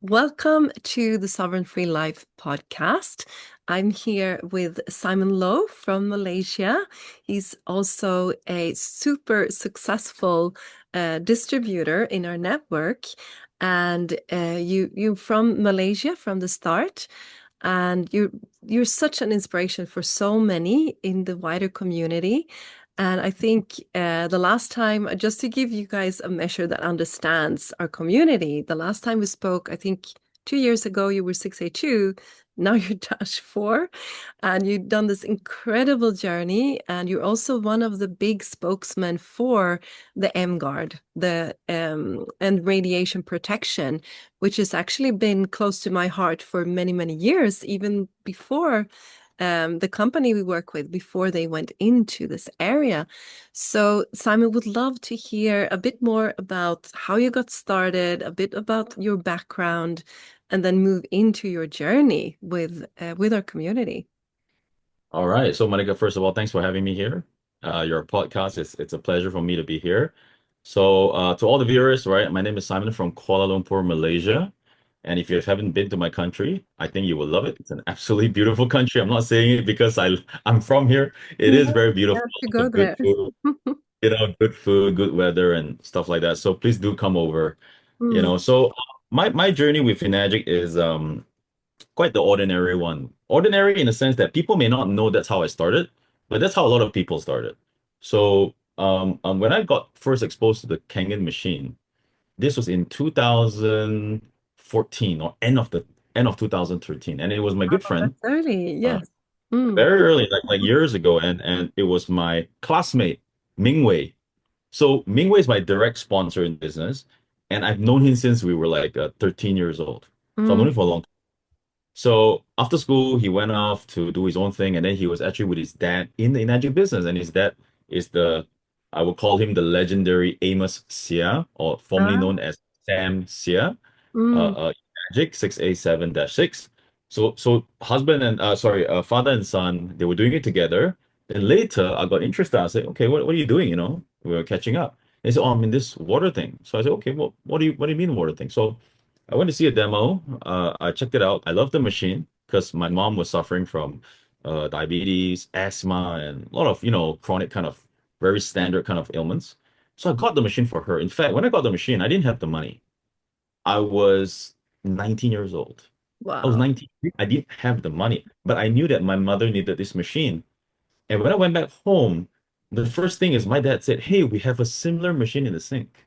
Welcome to the Sovereign Free Life podcast. I'm here with Simon Loh from Malaysia. He's also a super successful distributor in our network. And you're from Malaysia from the start, and you're such an inspiration for so many in the wider community. And I think the last time, just to give you guys a measure that understands our community, the last time we spoke, I think 2 years ago, you were 6A2. Now you're dash 4. And you've done this incredible journey. And you're also one of the big spokesmen for the EmGuarde, and radiation protection, which has actually been close to my heart for many, many years, even before the company we work with, before they went into this area. So Simon, would love to hear a bit more about how you got started, a bit about your background, and then move into your journey with our community. All right. So, Monica, first of all, thanks for having me here. Your podcast, it's a pleasure for me to be here. So, to all the viewers, right, my name is Simon from Kuala Lumpur, Malaysia. And if you haven't been to my country, I think you will love it. It's an absolutely beautiful country. I'm not saying it because I'm from here. It Yeah, is very you beautiful. have to Lots go of good there. food, good food, good weather, and stuff like that. So please do come over. Mm, So my journey with Finagic is quite the ordinary one. Ordinary in the sense that people may not know that's how I started, but that's how a lot of people started. So when I got first exposed to the Kangen machine, this was in 2014 or end of 2013, and it was my good wow, friend, that's early. uh, Yes. Mm, very early, like years ago, and it was my classmate Mingwei. So Mingwei is my direct sponsor in business, and I've known him since we were like 13 years old. So I've known mm, him for a long. So after school, he went off to do his own thing, and then he was actually with his dad in the energy business. And his dad is I would call him the legendary Amos Sia, or formerly ah, known as Sam Sia, mm, Magic 6A7-6. So husband and father and son, they were doing it together. Then later, I got interested. I said, okay, what are you doing? We were catching up. They said, oh, I'm in this water thing. So I said, okay, well, what do you mean water thing? So I went to see a demo. I checked it out. I loved the machine because my mom was suffering from diabetes, asthma, and a lot of, chronic kind of very standard kind of ailments. So I got the machine for her. In fact, when I got the machine, I didn't have the money. I was 19 years old. I was wow. 19. I didn't have the money, but I knew that my mother needed this machine. And when I went back home, the first thing is my dad said, "Hey, we have a similar machine in the sink.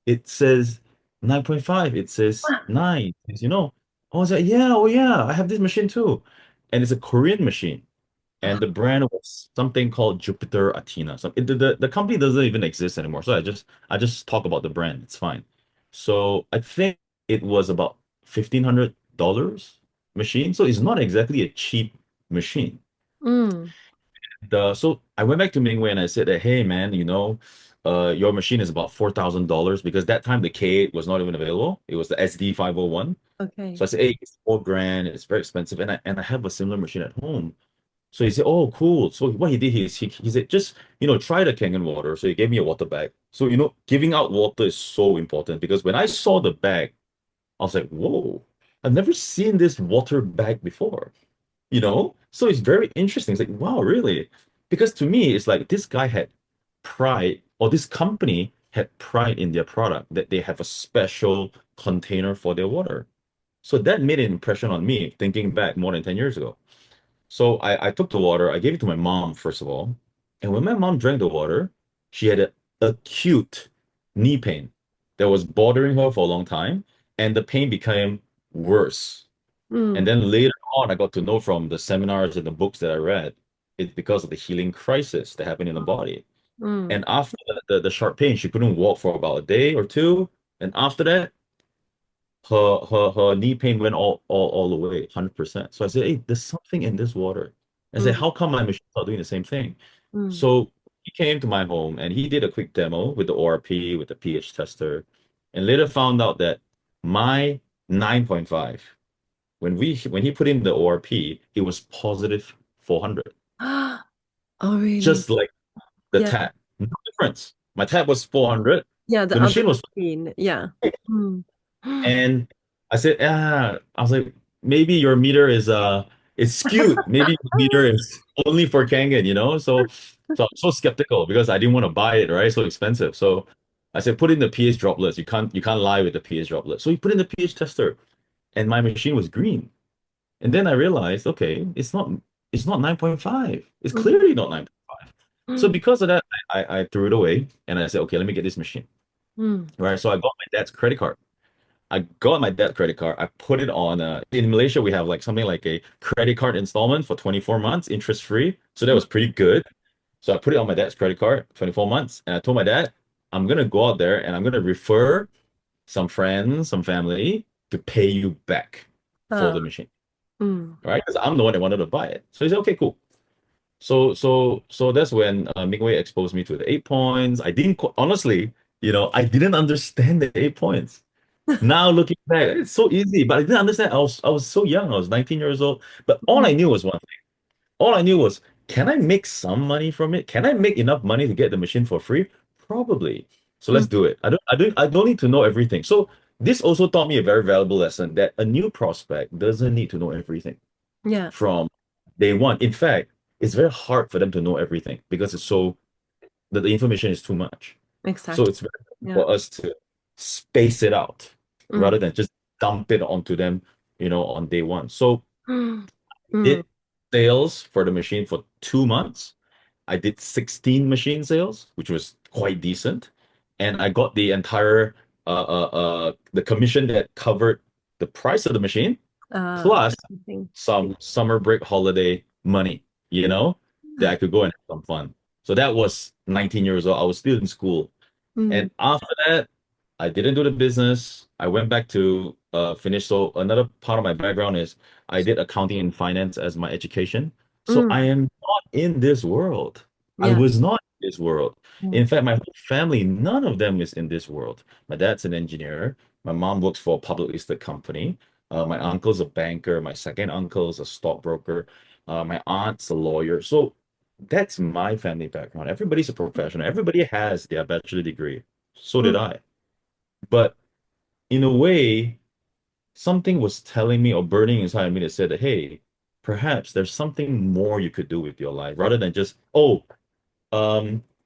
It says 9.5. It says 9. I was like, yeah, oh yeah, I have this machine too. And it's a Korean machine. And the brand was something called Jupiter Athena. The company doesn't even exist anymore. So I just talk about the brand. It's fine. So I think it was about $1,500 machine. So it's not exactly a cheap machine. Mm, So I went back to Mingwei and I said that, hey man, your machine is about $4,000 because that time the K8 was not even available. It was the SD501. okay. So I said, hey, it's 4 grand, it's very expensive, and I have a similar machine at home. So he said, oh, cool. So what he did is he said, just try the Kangen water. So he gave me a water bag. So giving out water is so important because when I saw the bag, I was like, whoa, I've never seen this water bag before. So it's very interesting. It's like, wow, really? Because to me, it's like this guy had pride, or this company had pride in their product that they have a special container for their water. So that made an impression on me, thinking back more than 10 years ago. So I took the water, I gave it to my mom, first of all. And when my mom drank the water, she had an acute knee pain that was bothering her for a long time, and the pain became worse. And Mm, then later on, I got to know from the seminars and the books that I read, it's because of the healing crisis that happened in the body. mm, And after the sharp pain, she couldn't walk for about a day or two. And after that, her knee pain went all the way, 100%. So I said, hey, there's something in this water. I said, mm, how come my machine's not doing the same thing? mm. So he came to my home and he did a quick demo with the ORP, with the pH tester, and later found out that my 9.5, when he put in the ORP, it was positive 400. Oh, really? Just like the Yeah. tap. No difference. My tap was 400. Yeah, The the other machine was machine. Yeah. Mm. and I said, I was like, maybe your meter is skewed. Maybe your meter is only for Kangen, So I'm so skeptical because I didn't want to buy it, right? So expensive. So I said, put in the pH droplets. You can't lie with the pH droplet. So he put in the pH tester, and my machine was green. And then I realized, okay, it's not 9.5. It's Mm, clearly not 9.5. So mm, because of that, I threw it away and I said, okay, let me get this machine. mm, Right. So I got my dad's credit card. I got my dad's credit card. I put it on in Malaysia, we have like something like a credit card installment for 24 months, interest free. So that mm, was pretty good. So I put it on my dad's credit card, 24 months, and I told my dad, I'm gonna go out there and I'm gonna refer some friends, some family to pay you back for uh, the machine. mm, Right? Because I'm the one that wanted to buy it. So he said, okay, cool. So that's when Mingwei exposed me to the 8 points. I didn't honestly, I didn't understand the 8 points. Now looking back, it's so easy, but I didn't understand. I was so young. I was 19 years old. But all I mm, knew was one thing. All I knew was, can I make some money from it? Can I make enough money to get the machine for free? Probably. So let's mm. do it. I don't need to know everything. So this also taught me a very valuable lesson that a new prospect doesn't need to know everything Yeah, from day one. In fact, it's very hard for them to know everything because the information is too much. So exactly. it's very important Yeah. for us to space it out rather Mm, than just dump it onto them, on day one. So mm, mm, did sales for the machine for 2 months. I did 16 machine sales, which was quite decent. And I got the entire the commission that covered the price of the machine, plus amazing. some summer break holiday money, that I could go and have some fun. So that was 19 years old. I was still in school. Mm, And after that, I didn't do the business. I went back to finish. So another part of my background is I did accounting and finance as my education. So I mm, am not in this world. I yeah. was not in this world. Mm, In fact, my whole family, none of them is in this world. My dad's an engineer. My mom works for a public listed company. My uncle's a banker. My second uncle is a stockbroker. My aunt's a lawyer. So that's my family background. Everybody's a professional. Everybody has their bachelor degree. So did mm, I. But in a way, something was telling me or burning inside me that said that, hey, perhaps there's something more you could do with your life rather than just,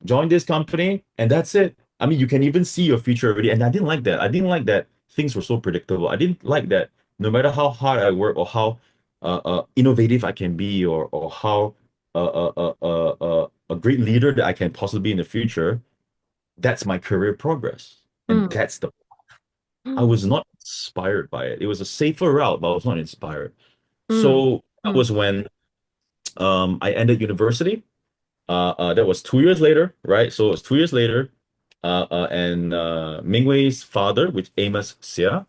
join this company and that's it. I mean, you can even see your future already. And I didn't like that. I didn't like that things were so predictable. I didn't like that no matter how hard I work or how innovative I can be or how a great leader that I can possibly be in the future, that's my career progress. And mm, that's the I mm, was not inspired by it. It was a safer route, but I was not inspired. mm, So that mm, was when I ended university. That was 2 years later, right? So it was 2 years later. And Mingwei's father, which Amos Sia,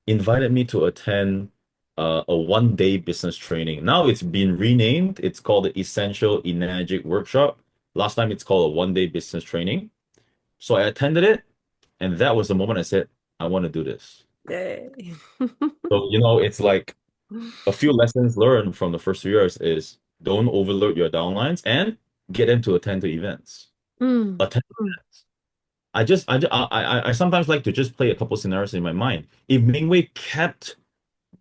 invited me to attend a 1 day business training. Now it's been renamed. It's called the Essential Enagic Workshop. Last time it's called a 1 day business training. So I attended it, and that was the moment I said, I want to do this. yay. So, it's like a few lessons learned from the first 2 years is don't overload your downlines and get them to attend to events. Mm, Attend mm, events. I sometimes like to just play a couple scenarios in my mind. If Mingwei kept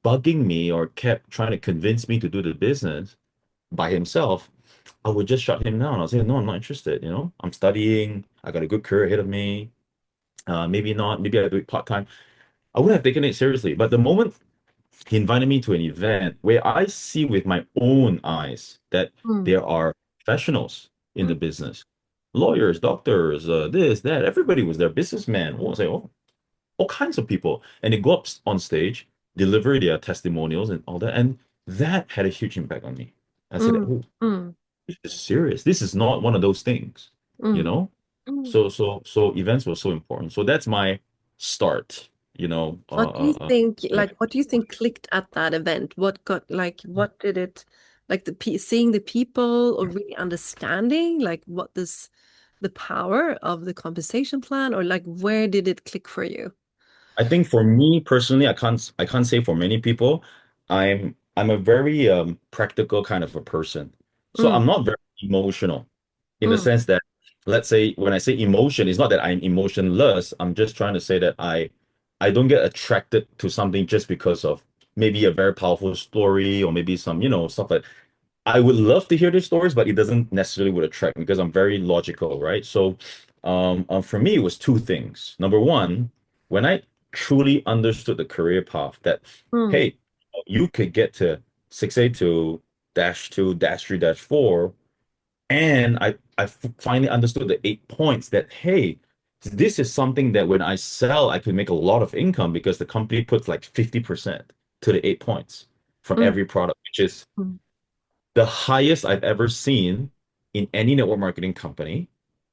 bugging me or kept trying to convince me to do the business by himself, I would just shut him down. I'll say, no, I'm not interested. I'm studying. I got a good career ahead of me. Maybe not. Maybe I do it part-time. I wouldn't have taken it seriously. But the moment he invited me to an event where I see with my own eyes that mm, there are professionals in the mm, business, lawyers, doctors, this, that, everybody was there, businessmen, all kinds of people. And they go up on stage, deliver their testimonials and all that. And that had a huge impact on me. I said, mm, oh, mm, this is serious. This is not one of those things, you mm. know? Mm. So events were so important. So that's my start, What do you think clicked at that event? What got, like, what did it, like seeing the people or really understanding, like, what this, the power of the compensation plan, or like, where did it click for you? I think for me personally, I can't say for many people. I'm a very practical kind of a person. So Mm, I'm not very emotional in the mm, sense that let's say when I say emotion, it's not that I'm emotionless. I'm just trying to say that I I don't get attracted to something just because of maybe a very powerful story or maybe some, stuff like I would love to hear these stories, but it doesn't necessarily would attract me because I'm very logical, right? So, for me, it was two things. Number one, when I truly understood the career path that, Mm, hey, you could get to 6A2 dash 2 dash 3 dash 4, and I finally understood the 8 points that, hey, this is something that when I sell, I could make a lot of income because the company puts like 50% to the 8 points from mm, every product, which is mm. the highest I've ever seen in any network marketing company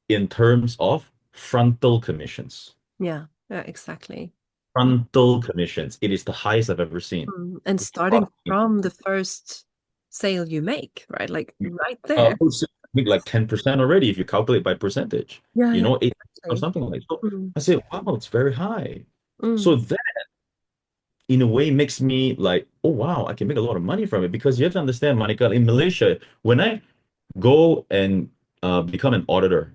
in terms of frontal commissions. Yeah, yeah, exactly. Yeah. Frontal commissions. It is the highest I've ever seen. And starting from the first sale you make, right? Like right there. It's like 10% already if you calculate by percentage, Yeah, yeah, 8 or exactly. something like that. So Mm, I said, wow, it's very high. So mm, that in a way makes me like, oh wow, I can make a lot of money from it because you have to understand, Monica, in Malaysia, when I go and become an auditor,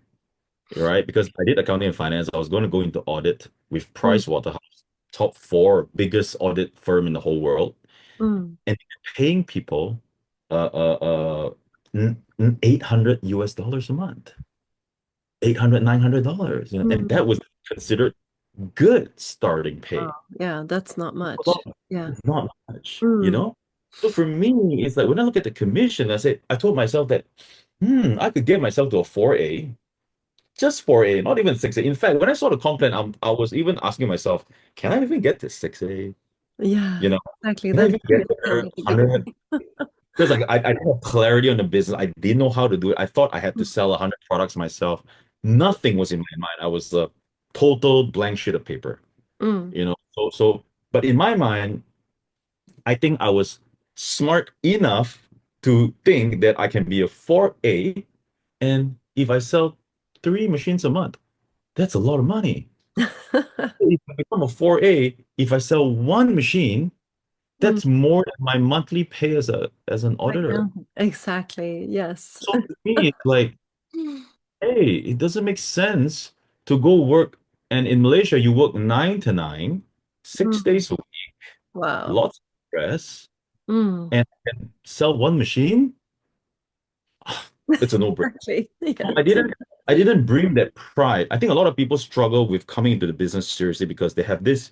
right? Because I did accounting and finance. I was going to go into audit with mm, Pricewaterhouse, top four biggest audit firm in the whole world, mm, and paying people $800 US a month, 800, $900, and mm. that was considered good starting Wow. pay. Yeah, that's not Well, much. Yeah. it's not much, Mm. So for me, it's like when I look at the commission, I told myself that, I could get myself to a 4A. Just 4A, not even 6A. In fact, when I saw the comp plan, I was even asking myself, can I even get to 6A? Yeah, You know, exactly. can I That's even really get there? scary at the 100? beginning. Because like I didn't have clarity on the business. I didn't know how to do it. I thought I had to Mm, sell 100 products myself. Nothing was in my mind. I was a total blank sheet of paper, mm, but in my mind, I think I was smart enough to think that I can be a 4A, and if I sell 3 machines a month, that's a lot of money. If I become a 4A, if I sell one machine, mm. that's more than my monthly pay as an I auditor. know. Exactly. Yes. So to me, it's like, hey, it doesn't make sense to go work. And in Malaysia, you work 9 to 9, six Mm. days a week, Wow. lots of stress, Mm. and sell one machine. It's a no-brainer. Exactly. I Yes. didn't I didn't bring that pride. I think a lot of people struggle with coming into the business seriously because they have this.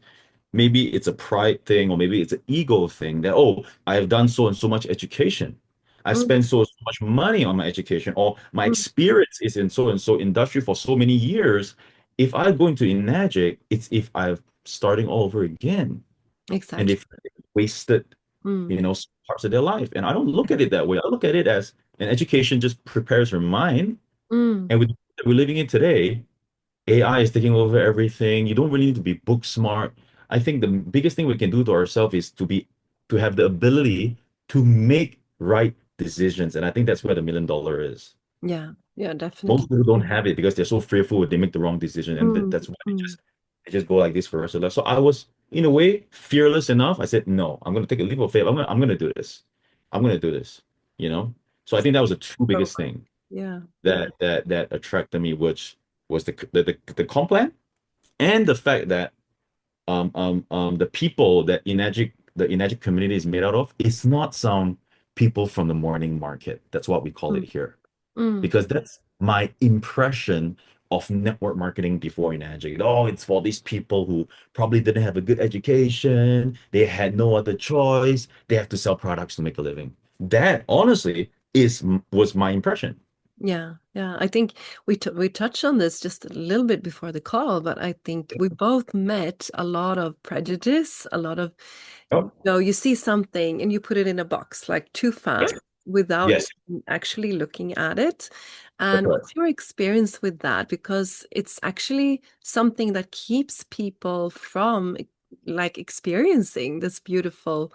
Maybe it's a pride thing, or maybe it's an ego thing that, oh, I have done so and so much education. I Mm, spent so much money on my education, or my mm. experience is in so and so industry for so many years. If I go into Enagic, it's if I'm starting all over again. And Exactly. if they wasted, Mm. parts of their life. And I don't look at it that way. I look at it as an education just prepares your mind. Mm. And with we're living in today, AI is taking over everything. You don't really need to be book smart. I think the biggest thing we can do to ourselves is to have the ability to make right decisions. And I think that's where the $1 million is. Yeah. Yeah, Most definitely. people don't have it because they're so fearful they make the wrong decision, and Mm. that's why they Mm. just they just go like this for the rest of their life. So I was in a way fearless enough. I said, no, I'm gonna take a leap of faith. I'm gonna do this. I'm gonna do this. You know. So I think that was the two So, biggest thing yeah. Yeah. that attracted me, which was the comp plan and the fact that the people that the Enagic community is made out of is not some people from the morning market. That's what we call it Mm. here, Mm. because that's my impression of network marketing before Enagic. Oh, it's for these people who probably didn't have a good education, they had no other choice, they have to sell products to make a living. That honestly was my impression. Yeah, yeah. I think we touched on this just a little bit before the call, but I think we both met a lot of prejudice, a lot of, Oh, you see something and you put it in a box like too yes, fast without yes, even actually looking at it. that's And right. what's your experience with that? Because it's actually something that keeps people from like experiencing this beautiful,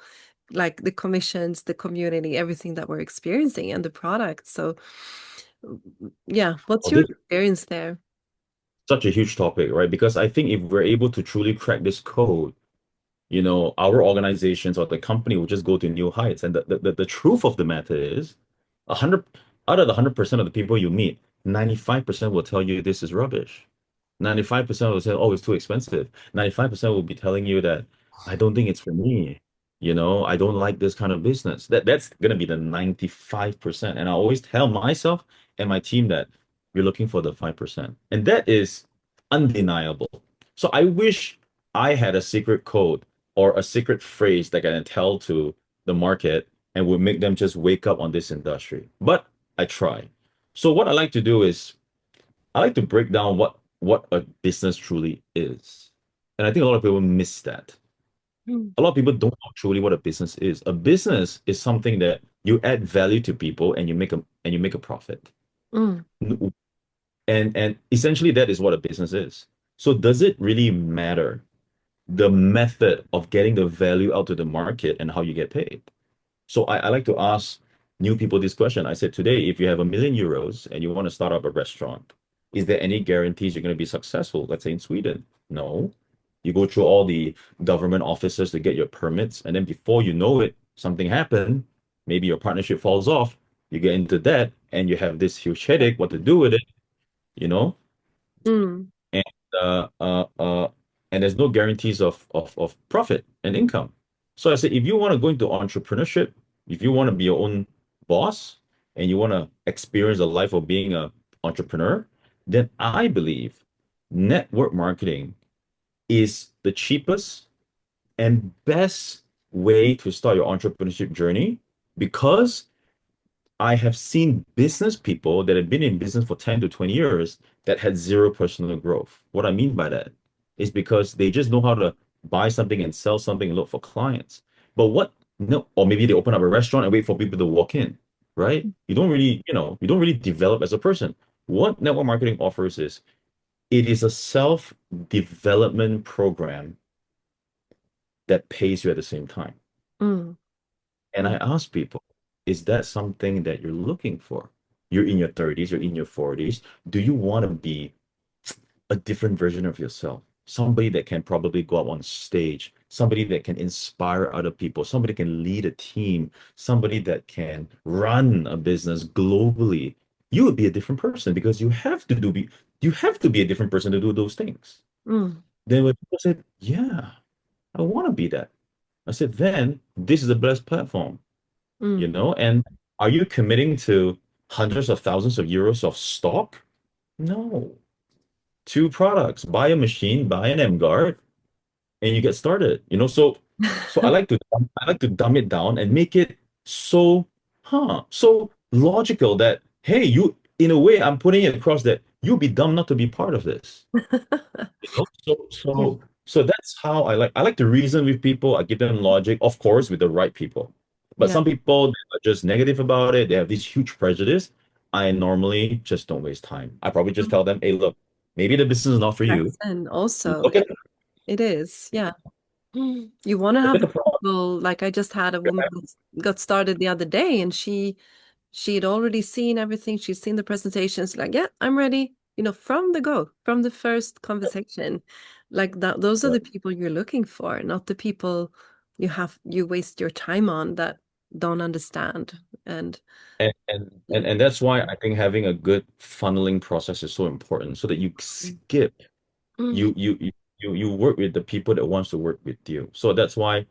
like the commissions, the community, everything that we're experiencing and the product. So yeah, what's Oh, your this experience there? such a huge topic, right? Because I think if we're able to truly crack this code, our organizations or the company will just go to new heights. And the truth of the matter is, 100 out of the 100% of the people you meet, 95% will tell you this is rubbish. 95% will say, oh, it's too expensive. 95% will be telling you that I don't think it's for me. I don't like this kind of business. That's gonna be the 95%. And I always tell myself and my team that you're looking for the 5%. And that is undeniable. So I wish I had a secret code or a secret phrase that I can tell to the market and would make them just wake up on this industry. But I try. So what I like to do is I like to break down what a business truly is. And I think a lot of people miss that. Mm, A lot of people don't know truly what a business is. A business is something that you add value to people and you make a profit. mm, And essentially that is what a business is. So does it really matter the method of getting the value out to the market and how you get paid? So I like to ask new people this question. I said, today, if you have €1 million and you want to start up a restaurant, is there any guarantees you're going to be successful? Let's say in Sweden. No. You go through all the government offices to get your permits, and then before you know it, something happened. Maybe your partnership falls off. You get into debt, and you have this huge headache, what to do with it, you know? mm, and uh, uh, uh, and there's no guarantees of profit and income. So I said, if you want to go into entrepreneurship, if you want to be your own boss, and you want to experience the life of being an entrepreneur, then I believe network marketing is the cheapest and best way to start your entrepreneurship journey because I have seen business people that have been in business for 10 to 20 years that had zero personal growth. What I mean by that is because they just know how to buy something and sell something and look for clients. But what, no, or maybe they open up a restaurant and wait for people to walk in, right? You don't really develop as a person. What network marketing offers is it is a self-development program that pays you at the same time. mm, And I mm. ask people, is that something that you're looking for? You're in your 30s, you're in your 40s. Do you want to be a different version of yourself? Somebody that can probably go up on stage, somebody that can inspire other people, somebody can lead a team, somebody that can run a business globally. You would be a different person because you have to be a different person to do those things. Mm, Then when people said, yeah, I want to be that. I said, then this is the best platform. mm. And are you committing to hundreds of thousands of euros of stock? No. Two products, buy a machine, buy an EmGuarde, and you get started. So I like to dumb it down and make it so logical that, hey, in a way, I'm putting it across that you'd be dumb not to be part of this. So Yeah. so so that's how I like to reason with people. I give them logic, of course, with the right people. But Yeah. some people they are just negative about it. They have this huge prejudice. I normally just don't waste time. I probably just Mm. tell them, hey, look, maybe the business is not for you. Accent also. Look at It is. Yeah. Mm. You want to look have at the the product. people, like I just had a woman who got started the other day and she'd already seen everything. She's seen the presentations, like, yeah, I'm ready, from the go, from the first conversation. Like that, those are the people you're looking for, not the people you waste your time on that don't understand. And And that's why I think having a good funneling process is so important, so that you skip mm, you you you you work with the people that wants to work with you. So that's why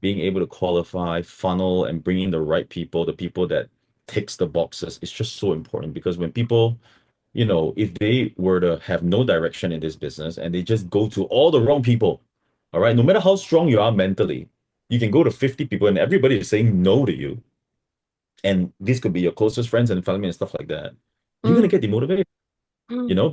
being able to qualify, funnel, and bring in the right people, the people that ticks the boxes, is just so important because when people, if they were to have no direction in this business and they just go to all the wrong people, all right, no matter how strong you are mentally, you can go to 50 people and everybody is saying no to you. And this could be your closest friends and family and stuff like that. You're gonna mm, get demotivated, mm,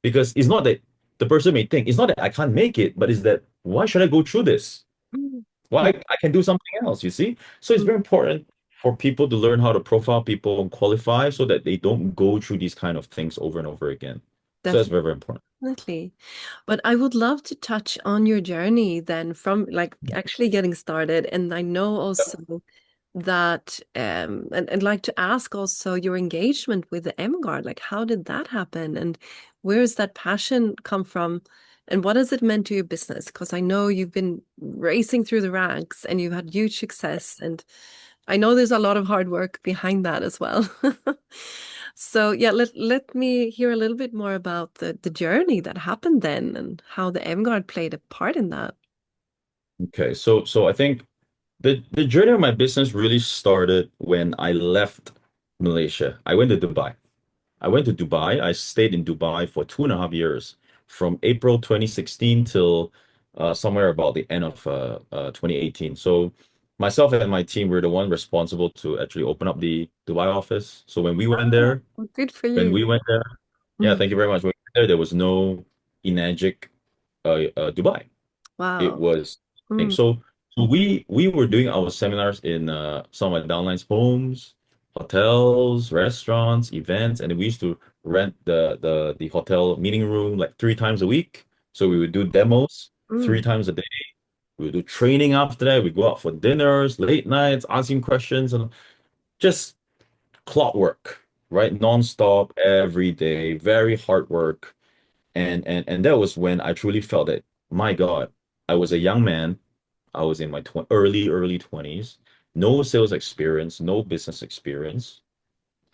because it's not that the person may think it's not that I can't make it, but it's that why should I go through this? mm, Well, mm, I can do something else, you see? So it's mm. very important for people to learn how to profile people and qualify so that they don't go through these kind of things over and over again. So that's very, very important. Definitely. But I would love to touch on your journey then from like actually getting started. And I know also that and like to ask also your engagement with the EmGuarde, like how did that happen? And where does that passion come from? And what has it meant to your business? Because I know you've been racing through the ranks and you've had huge success. And I know there's a lot of hard work behind that as well. So yeah, let me hear a little bit more about the journey that happened then and how the EmGuarde played a part in that. Okay, so I think the journey of my business really started when I left Malaysia. I went to Dubai. I went to Dubai. I stayed in Dubai for 2.5 years, from April 2016 till somewhere about the end of 2018. So myself and my team were the one responsible to actually open up the Dubai office. So Ah, good for when you. we went there, yeah, Mm. thank you very much. When we went there, there was no Enagic Dubai. It Wow. was Mm. so we were doing our seminars in some of my downlines homes, hotels, restaurants, events, and we used to rent the hotel meeting room like 3 times a week. So we would do demos three Mm. times a day. We would do training after that. We go out for dinners, late nights, asking questions, and just clockwork, right? Non-stop every day, very hard work. And that was when I truly felt that, my God, I was a young man. I was in my tw early 20s, no sales experience, no business experience.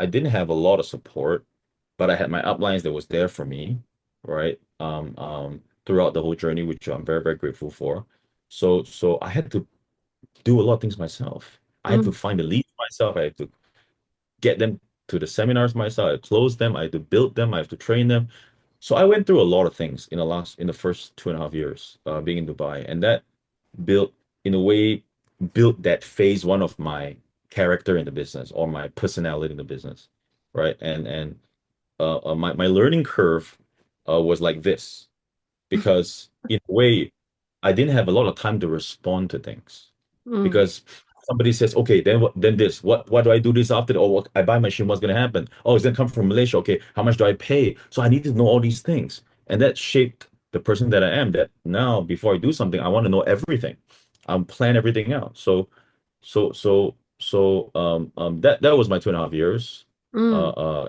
I didn't have a lot of support, but I had my uplines that was there for me, right? Throughout the whole journey, which I'm very, very grateful for. So I had to do a lot of things myself. I had to Mm. find the leads myself. I had to get them to the seminars myself. I close them. I had to build them. I have to train them. So I went through a lot of things in the first 2.5 years being in Dubai, and that built in a way built that phase one of my character in the business or my personality in the business, right? And my learning curve was like this because in a way I didn't have a lot of time to respond to things Mm. because somebody says, okay, then what, then this, what do I do this after? Or what, I buy machine, what's going to happen? Oh, it's going to come from Malaysia. Okay, how much do I pay? So I need to know all these things. And that shaped the person that I am, that now before I do something, I want to know everything. Plan everything out. That was my 2.5 years. Uh, Mm. uh,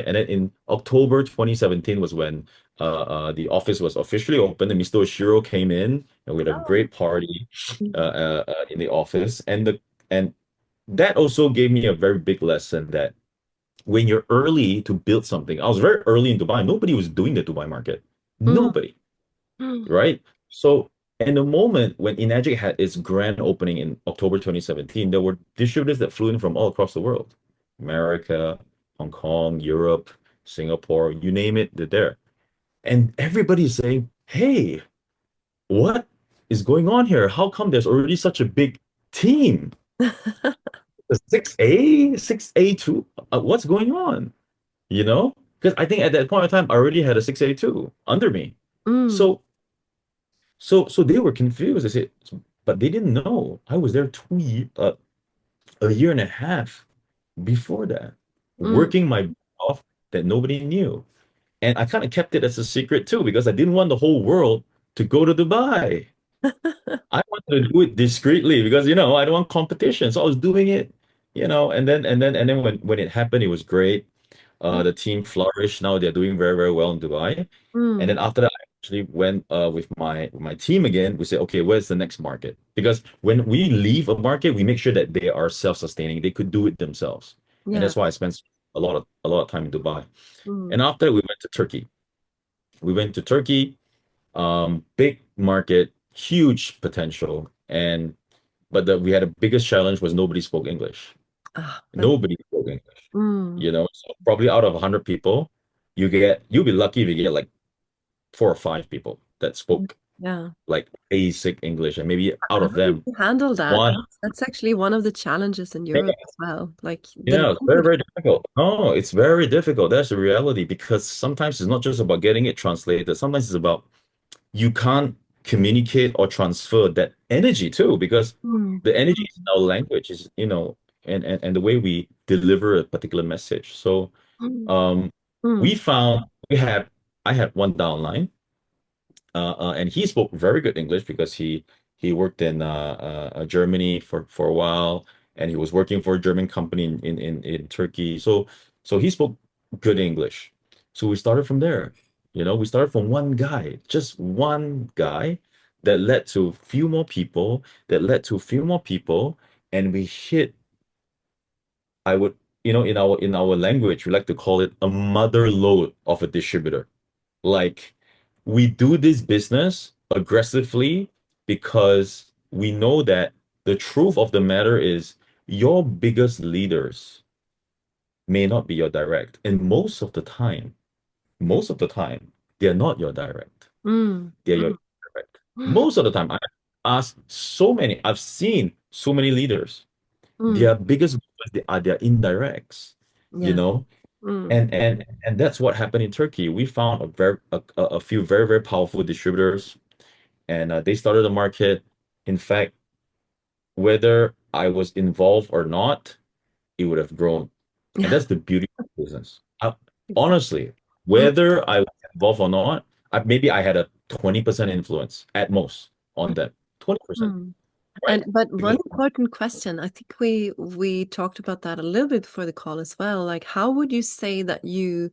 and then in October 2017 was when the office was officially opened, and Mr. Oshiro came in, and we had a Oh. great party Mm. in the office, and that also gave me a very big lesson that when you're early to build something, I was very early in Dubai. Nobody was doing the Dubai market. Mm. Nobody, Mm. right? So, in the moment when Enagic had its grand opening in October 2017, there were distributors that flew in from all across the world, America, Hong Kong, Europe, Singapore, you name it, they're there. And everybody's saying, hey, what is going on here? How come there's already such a big team? 6A, 6A2, what's going on? You know? Because I think at that point in time, I already had a 6A2 under me. Mm. So, so they were confused. They said, but they didn't know. I was there a year and a half before that, Mm. working my butt off that nobody knew. And I kind of kept it as a secret too, because I didn't want the whole world to go to Dubai. I wanted to do it discreetly because I don't want competition. So I was doing it, and then when it happened, it was great. The team flourished. Now they're doing very, very well in Dubai. And Mm. then after that, I actually went with my team again. We said, okay, where's the next market? Because when we leave a market, we make sure that they are self-sustaining. They could do it themselves. And Yeah. that's why I spent a lot of time in Dubai. Mm. And after we went to Turkey. We went to Turkey, big market, huge potential, but we had a biggest challenge was nobody spoke English. Ah, but Nobody spoke English. mm. So probably out of 100 people, you'll be lucky if you get like 4 or 5 people that spoke Yeah. like basic English, and maybe out How of did them, you handle that? one. That's actually one of the challenges in Yeah, Europe as well. Like the yeah, it's very, language. very difficult. No, it's very difficult. That's the reality, because sometimes it's not just about getting it translated. Sometimes it's about you can't communicate or transfer that energy too, because Mm. the energy is in our language, and the way we deliver a particular message. So Mm. um we Mm. found I had one downline, and he spoke very good English because he worked in Germany for a while, and he was working for a German company in Turkey. So he spoke good English. So we started from there. We started from one guy, just one guy, that led to few more people, and we hit, I would in our language, we like to call it a mother load of a distributor. Like we do this business aggressively because we know that the truth of the matter is your biggest leaders may not be your direct. And most of the time, they're not your direct. Mm, They're your mm, indirect. mm, Most of the time, I've seen so many leaders, mm, their biggest leaders, they are their indirects, you yeah. know? Mm, And that's what happened in Turkey. We found a few very, very powerful distributors, and they started the market. In fact, whether I was involved or not, it would have grown. And yeah, that's the beauty of business. exactly. Honestly, Mm, whether I was involved or not, maybe I had a 20% influence at most on mm, them. 20%, mm. right? And but one Because important question, I think we talked about that a little bit before the call as well. Like, how would you say that you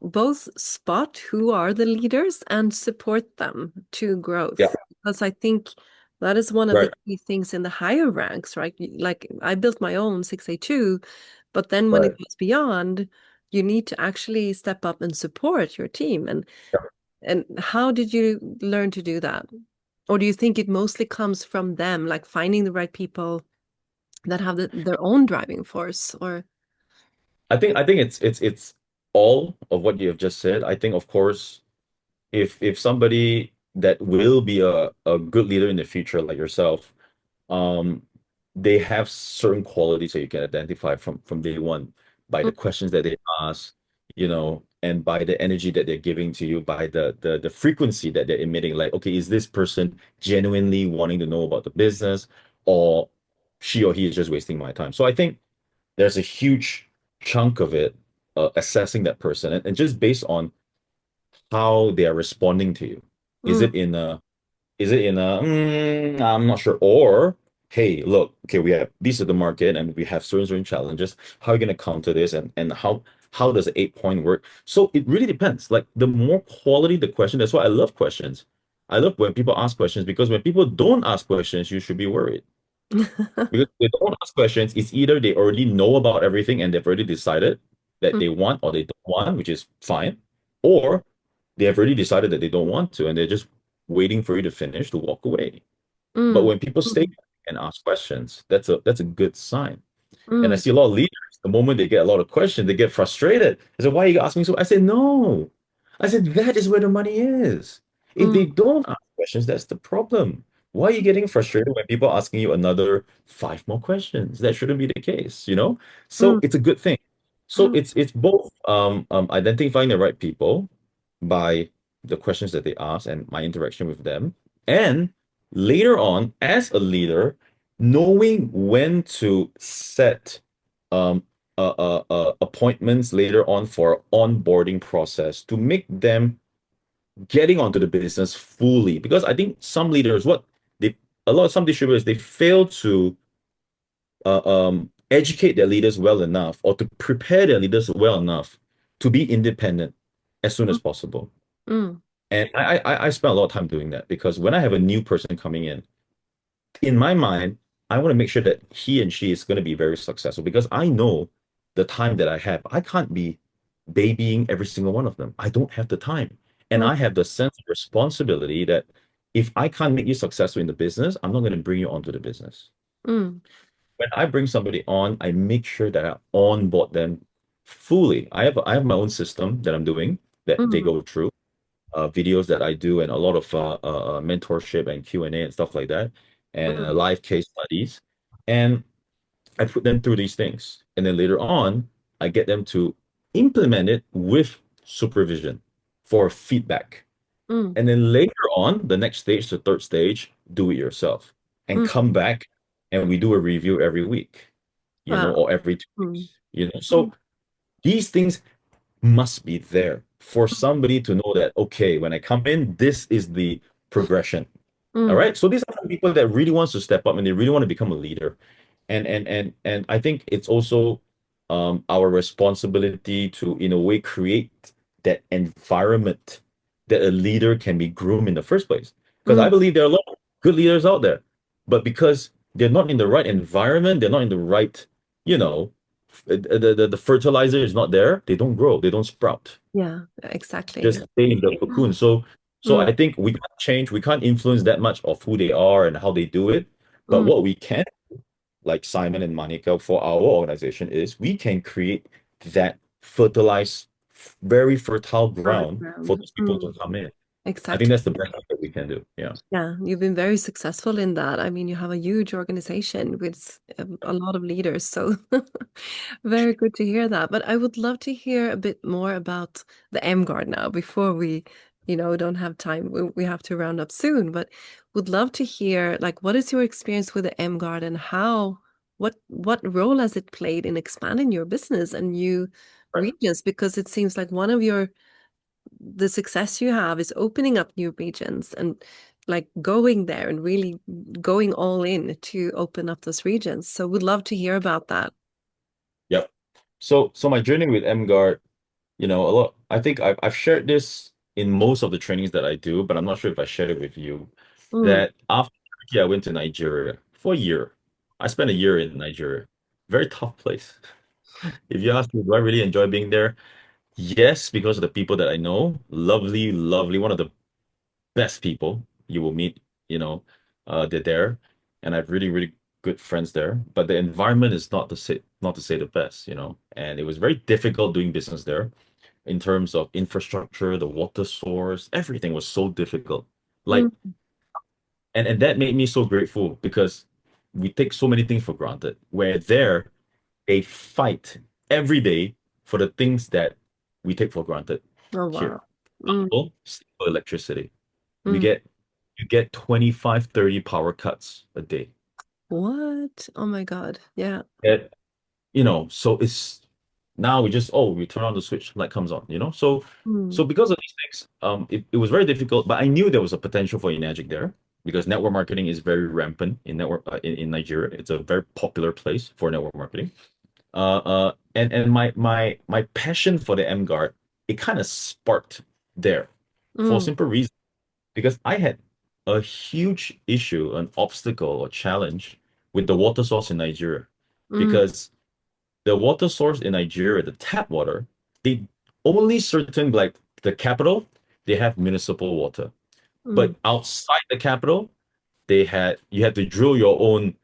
both spot who are the leaders and support them to yeah, growth? Because I think that is one of the right, key things in the higher ranks, right? Like I built my own 6A2, but then when it right. goes beyond, you need to actually step up and support your team. Yeah. And how did you learn to do that? Or do you think it mostly comes from them, like finding the right people that have their own driving force? Or I think it's all of what you have just said. I think, of course, if somebody that will be a good leader in the future, like yourself, um, they have certain qualities that you can identify from day one by mm, the questions that they ask, and by the energy that they're giving to you, by the frequency that they're emitting. Like, okay, is this person genuinely wanting to know about the business, or she or he is just wasting my time? So I think there's a huge chunk of it assessing that person, and just based on how they are responding to you. Is mm, it in a I'm not sure, or hey, look, okay, we have these are the market and we have certain challenges. How are you going to counter this, and how does the 8 point work? So it really depends. Like the more quality the question, that's why I love questions. I love when people ask questions, because when people don't ask questions, you should be worried. Because they don't ask questions, it's either they already know about everything and they've already decided that mm, they want or they don't want, which is fine, or they have already decided that they don't want to and they're just waiting for you to finish to walk away. But mm, when people stay mm, and ask questions, that's a good sign. And I mm, see a lot of leaders, the moment they get a lot of questions, they get frustrated. I said, why are you asking so? I said, no. I said, that is where the money is. If mm, they don't ask questions, that's the problem. Why are you getting frustrated when people are asking you another five more questions? That shouldn't be the case. So mm, it's a good thing. So mm, it's both identifying the right people by the questions that they ask and my interaction with them, and later on, as a leader, knowing when to set um, appointments later on for onboarding process to make them getting onto the business fully. Because I think some leaders, some distributors, they fail to educate their leaders well enough or to prepare their leaders well enough to be independent as soon as possible. mm, And I spent a lot of time doing that, because when I have a new person coming in my mind, I want to make sure that he and she is going to be very successful, because I know the time that I have. I can't be babying every single one of them. I don't have the time. And mm, I have the sense of responsibility that if I can't make you successful in the business, I'm not going to bring you onto the business. mm, When I bring somebody on, I make sure that I onboard them fully. I have my own system that I'm doing that they mm, go through, videos that I do, and a lot of mentorship and Q&A and stuff like that, and mm, live case studies. And I put them through these things. And then later on, I get them to implement it with supervision for feedback. mm, And then later on, the next stage, the third stage, do it yourself and mm. come back, and we do a review every week, Wow. or every 2 weeks. Mm, So mm, these things must be there for somebody to know that, okay, when I come in, this is the progression. All mm, right. So these are some people that really wants to step up and they really want to become a leader. And I think it's also our responsibility to, in a way, create that environment that a leader can be groomed in the first place. Because I mm, believe there are a lot of good leaders out there, but because they're not in the right environment, they're not in the right, you know, the fertilizer is not there, they don't grow, they don't sprout. Yeah, exactly. Just stay in the cocoon. So Mm, I think we can't change, we can't influence that much of who they are and how they do it. But mm, what we can, like Simon and Monica, for our organization is we can create that fertilized, very fertile solid ground for ground. those people to come in. I think Exactly. that's the best thing that we can do. Yeah. Yeah, you've been very successful in that. I mean, you have a huge organization with a lot of leaders, so very good to hear that. But I would love to hear a bit more about the EmGuarde now before we, don't have time. We have to round up soon, but would love to hear like what is your experience with the EmGuarde and what role has it played in expanding your business and new Right. regions? Because it seems like one of your the success you have is opening up new regions and like going there and really going all in to open up those regions. So would love to hear about that. Yep. So my journey with EmGuard, a lot. I think I've shared this in most of the trainings that I do, but I'm not sure if I shared it with you. Mm, That after Turkey, I went to Nigeria for a year. I spent a year in Nigeria. Very tough place. If you ask me, do I really enjoy being there? Yes, because of the people that I know. Lovely, lovely. One of the best people you will meet, you know, they're there. And I have really, really good friends there. But the environment is not to say the best, and it was very difficult doing business there in terms of infrastructure, the water source, everything was so difficult. Like, mm, and that made me so grateful because we take so many things for granted. Where there, they fight every day for the things that we take for granted oh here. wow. Mm, Example, stable electricity. We mm. get you get 25, 30 power cuts a day. What? Oh my God. Yeah. So it's now we turn on the switch, light comes on. So Mm, because of these things, it was very difficult, but I knew there was a potential for Enagic there because network marketing is very rampant in Nigeria. It's a very popular place for network marketing. And my passion for the EmGuard, it kind of sparked there for a mm, simple reason because I had a huge issue, an obstacle or challenge with the water source in Nigeria mm, because the water source in Nigeria, the tap water, they only certain like the capital, they have municipal water. mm, But outside the capital, you had to drill your own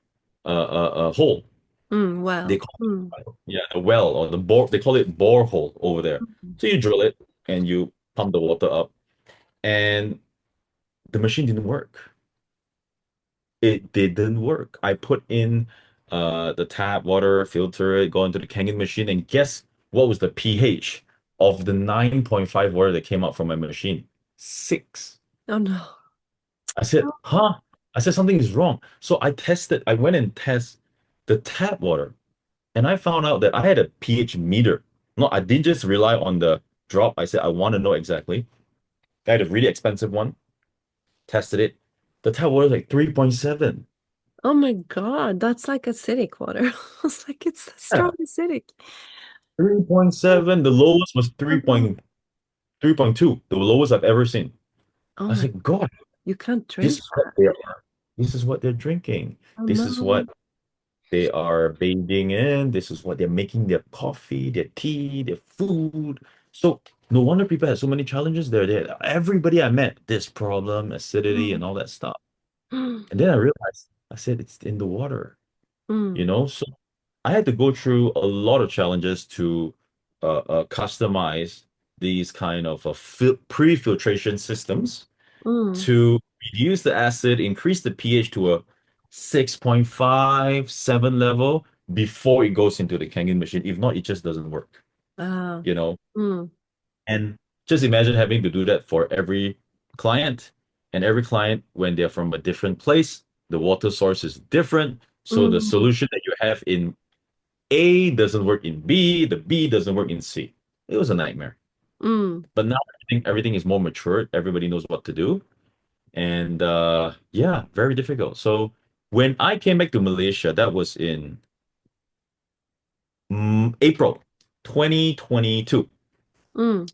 hole. They well. call yeah, the well or the bore, they call it borehole over there. Mm. So you drill it and you pump the water up, and the machine didn't work. It didn't work. I put in the tap water, filter it, go into the Kangen machine, and guess what was the pH of the 9.5 water that came out from my machine? 6. Oh no. I said, huh? I said something is wrong. So I went and tested the tap water, and I found out that I had a pH meter. No, I didn't just rely on the drop. I said, I want to know exactly. I had a really expensive one, tested it. The tap water is like 3.7. Oh my God. That's like acidic water. I was like, it's strong acidic. 3.7. The lowest was Oh no. 3.2. The lowest I've ever seen. Oh I my, said, God, you can't this drink is what that. they are. This is what they're drinking. Oh This is no. what they are bathing in. This is what they're making their coffee, their tea, their food. So no wonder people had so many challenges there. Everybody I met, this problem, acidity, and Mm, all that stuff. mm, And then I realized, I said, it's in the water. mm, So I had to go through a lot of challenges to customize these kind of pre-filtration systems mm. to reduce the acid, increase the pH to a 6.5, 7 level before it goes into the Kangen machine. If not, it just doesn't work, Ah, you know? mm, And just imagine having to do that for every client. And every client, when they're from a different place, the water source is different. So the mm, solution that you have in A doesn't work in B, the B doesn't work in C. It was a nightmare. mm. But now I think everything is more mature. Everybody knows what to do. And yeah, very difficult. So when I came back to Malaysia, that was in April 2022. Mm.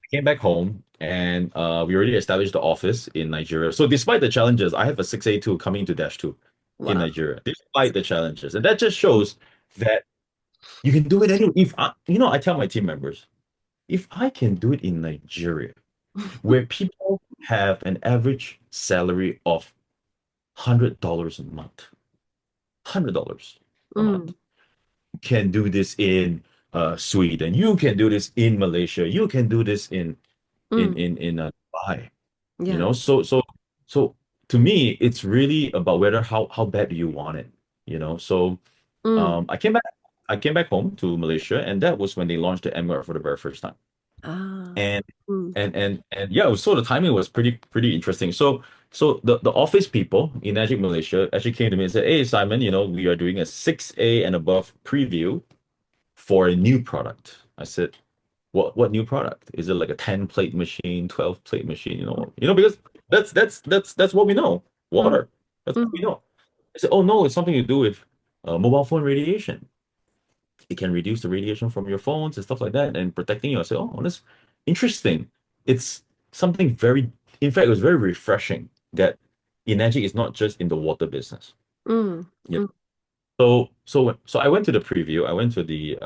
I came back home and we already established the office in Nigeria. So despite the challenges, I have a 6A2 coming to Dash 2 in Wow. Nigeria, despite the challenges. And that just shows that You can do it anywhere. If I, I tell my team members, if I can do it in Nigeria, where people have an average salary of $100 a month, $100 a month, Mm, can do this in Sweden. You can do this in Malaysia. You can do this mm, in Dubai. You yeah. know, so to me, it's really about whether how bad do you want it. So Mm. I came back home to Malaysia, and that was when they launched the EmGuarde for the very first time. Ah. And Mm. and yeah, so the timing was pretty interesting. So the office people in Magic Malaysia actually came to me and said, "Hey Simon, we are doing a 6A and above preview for a new product." I said, "What new product? Is it like a 10 plate machine, 12 plate machine? Because that's what we know. Mm. Water. That's what we Mm. know." I said, "Oh no, it's something to do with mobile phone radiation. It can reduce the radiation from your phones and stuff like that and protecting you." I said, "Oh, that's interesting." It's something very, in fact, it was very refreshing that Enagic is not just in the water business. Mm. Yeah. Mm. So I went to the preview. I went to the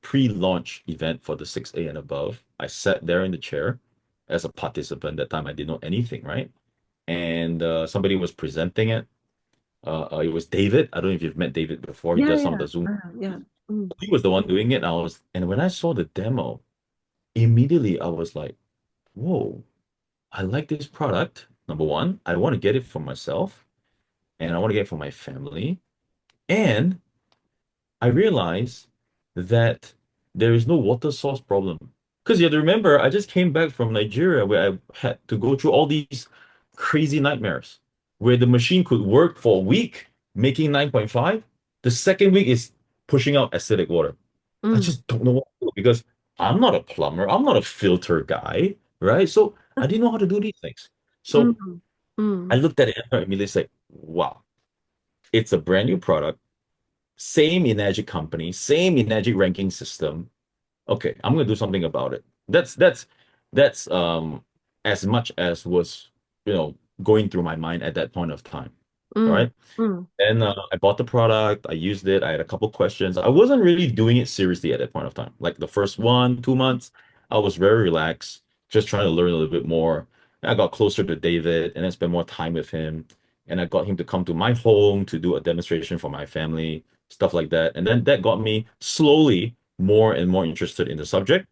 pre-launch event for the 6A and above. I sat there in the chair as a participant. That time I didn't know anything, right? And somebody was presenting it. It was David. I don't know if you've met David before. He Yeah, does some of yeah. the Zoom. Yeah. Mm. He was the one doing it. And when I saw the demo, immediately I was like, whoa, I like this product. Number one, I want to get it for myself and I want to get it for my family. And I realized that there is no water source problem. Because you have to remember, I just came back from Nigeria where I had to go through all these crazy nightmares where the machine could work for a week making 9.5. The second week is pushing out acidic water. I Mm. just don't know what to do because I'm not a plumber. I'm not a filter guy, right? So I didn't know how to do these things. So Mm. I Mm. looked at it and I immediately said, wow, it's a brand new product, same Enagic company, same Enagic ranking system. Okay, I'm gonna do something about it. That's as much as was, going through my mind at that point of time. All Mm. right. Mm. And I bought the product. I used it. I had a couple questions. I wasn't really doing it seriously at that point of time. Like the first 1, 2 months, I was very relaxed, just trying to learn a little bit more. And I got closer to David and then spent more time with him. And I got him to come to my home to do a demonstration for my family, stuff like that. And then that got me slowly more and more interested in the subject.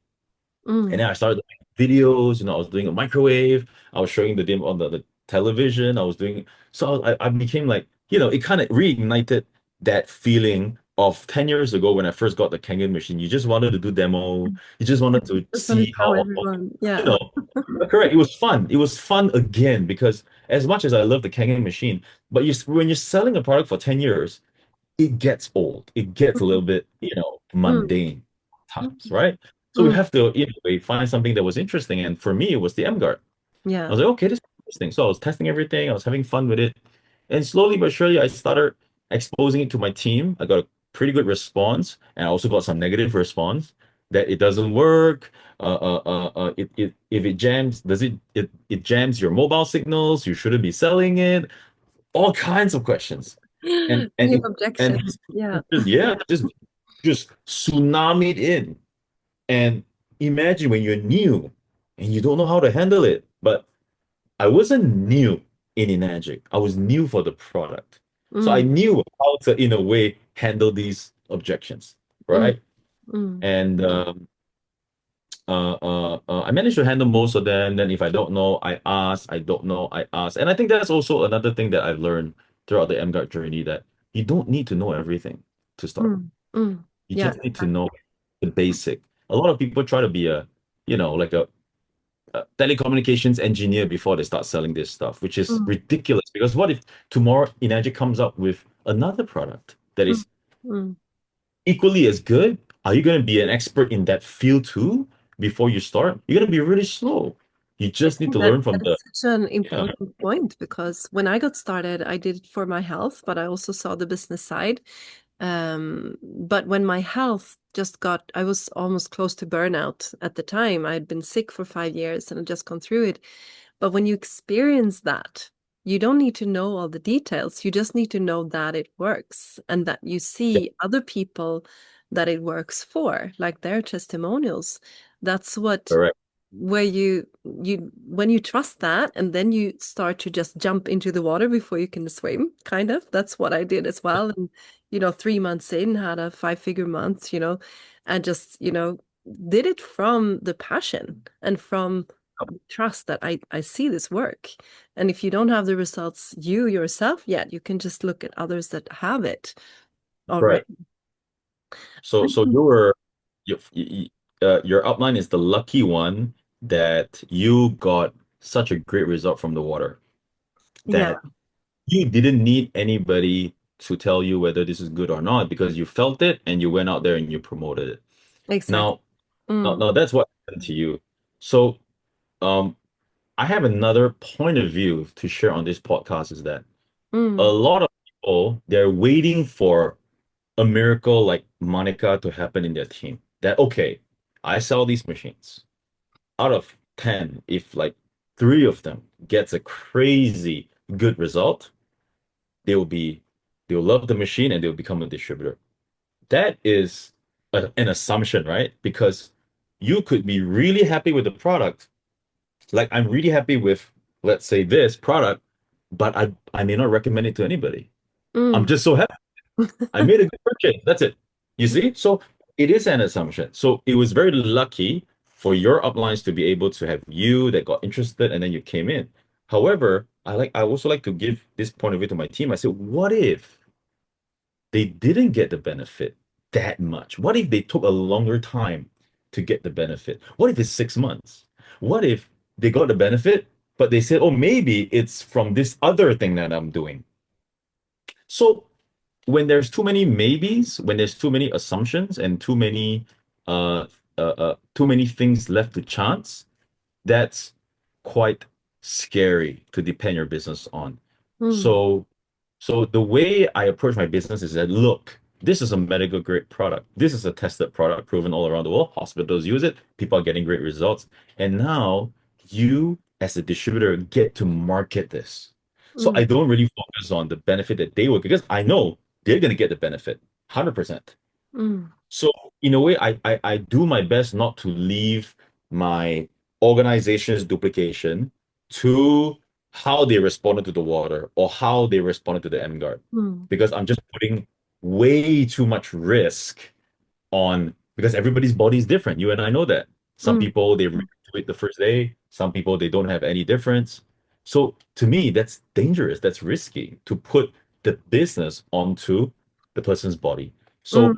And Mm. then I started doing videos, I was doing a microwave, I was showing the dim on the television, I was doing so I became like, it kind of reignited that feeling of 10 years ago when I first got the Kangen machine. You just wanted to do demo, you just wanted to Just want to see show how, everyone. you Yeah. know, correct. It was fun. It was fun again because as much as I love the Kangen machine, but when you're selling a product for 10 years, it gets old. It gets a little bit, Mm. mundane times, Mm. right? So we Mm. have to, find something that was interesting. And for me, it was the EmGuarde. I Yeah. was like, okay, this is interesting. So I was testing everything. I was having fun with it. And slowly but surely, I started exposing it to my team. I got a pretty good response. And I also got some negative response that it doesn't work. If it jams, it jams your mobile signals. You shouldn't be selling it. All kinds of questions. New And objections. Yeah. yeah, just tsunamied in. And imagine when you're new and you don't know how to handle it. But I wasn't new in Enagic. I was new for the product. So I Mm. knew how to, in a way, handle these objections, Mm. right? Mm. And I managed to handle most of them. Then if I don't know, I ask. I don't know, I ask. And I think that's also another thing that I've learned throughout the MGuard journey that you don't need to know everything to start. Mm. Mm. You Yeah. just need to know the basic. A lot of people try to be like a telecommunications engineer before they start selling this stuff, which is Mm. ridiculous. Because what if tomorrow Enagic comes up with another product that Mm. is Mm. equally as good? Are you going to be an expert in that field too before you start? You're going to be really slow. You I just need think to that learn from that the, is such an yeah, important point because when I got started, I did it for my health, but I also saw the business side. But when my health just got, I was almost close to burnout at the time. I had been sick for 5 years and I'd just gone through it. But when you experience that, you don't need to know all the details. You just need to know that it works and that you yeah, see other people that it works for, like their testimonials. That's what Correct. where you when you trust that and then you start to just jump into the water before you can swim, kind of. That's what I did as well. And 3 months in, had a five-figure month, and just, did it from the passion and from trust that I see this work. And if you don't have the results you yourself yet, you can just look at others that have it already. Right. So your upline is the lucky one that you got such a great result from the water Yeah, that you didn't need anybody to tell you whether this is good or not because you felt it and you went out there and you promoted it. exactly. Now, Mm, now that's what happened to you. So, um, I have another point of view to share on this podcast is that a mm, lot of people they're waiting for a miracle like Monica to happen in their team. That okay, I sell these machines. Out of 10, if like three of them gets a crazy good result, they'll love the machine and they'll become a distributor. That is an assumption, right? Because you could be really happy with the product. Like I'm really happy with, let's say, this product, but I may not recommend it to anybody. I'm mm. just so happy. I made a good purchase. That's it. You see? So it is an assumption. So it was very lucky for your uplines to be able to have you that got interested and then you came in. However, I also like to give this point of view to my team. I said, what if they didn't get the benefit that much? What if they took a longer time to get the benefit? What if it's 6 months? What if they got the benefit, but they said, oh, maybe it's from this other thing that I'm doing? So when there's too many maybes, when there's too many assumptions and uh, too many things left to chance, that's quite scary to depend your business on. Mm, So, so the way I approach my business is that, look, this is a medical grade product. This is a tested product proven all around the world. Hospitals use it. People are getting great results. And now you, as a distributor, get to market this. So I mm, don't really focus on the benefit that they will, because I know they're going to get the benefit 100%. mm, So in a way, I do my best not to leave my organization's duplication to how they responded to the water or how they responded to the EmGuarde, mm, because I'm just putting way too much risk on because everybody's body is different. You and I know that. Some mm, people they react to it the first day, some people they don't have any difference. So to me, that's dangerous. That's risky to put the business onto the person's body. mm. So